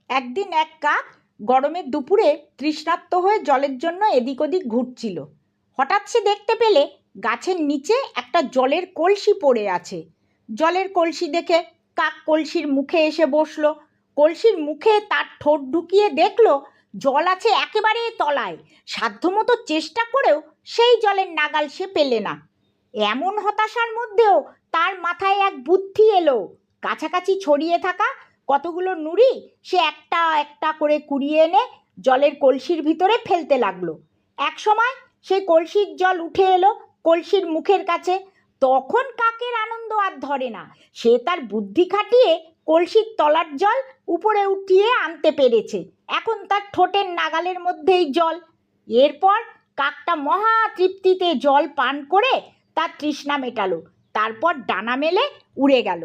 একদিন এক কাক গরমের দুপুরে তৃষ্ণার্ত হয়ে জলের জন্য এদিক ওদিক ঘুরছিল। হঠাৎ সে দেখতে পেলে গাছের নিচে একটা জলের কলসি পড়ে আছে। জলের কলসি দেখে কাক কলসির মুখে এসে বসলো। কলসির মুখে তার ঠোঁট ঢুকিয়ে দেখলো জল আছে একেবারে তলায়। সাধ্যমতো চেষ্টা করেও সেই জলের নাগাল সে পেলে না। এমন হতাশার মধ্যেও তার মাথায় এক বুদ্ধি এলো। কাছাকাছি ছড়িয়ে থাকা কতগুলো নুড়ি সে একটা একটা করে কুড়িয়ে এনে জলের কলসির ভিতরে ফেলতে লাগলো। এক সময় সেই কলসির জল উঠে এলো কলসির মুখের কাছে। তখন কাকের আনন্দ আর ধরে না। সে তার বুদ্ধি খাটিয়ে কলসির তলার জল উপরে উঠিয়ে আনতে পেরেছে। এখন তার ঠোঁটের নাগালের মধ্যেই জল। এরপর কাকটা মহা তৃপ্তিতে জল পান করে তার তৃষ্ণা মেটালো। তারপর ডানা মেলে উড়ে গেল।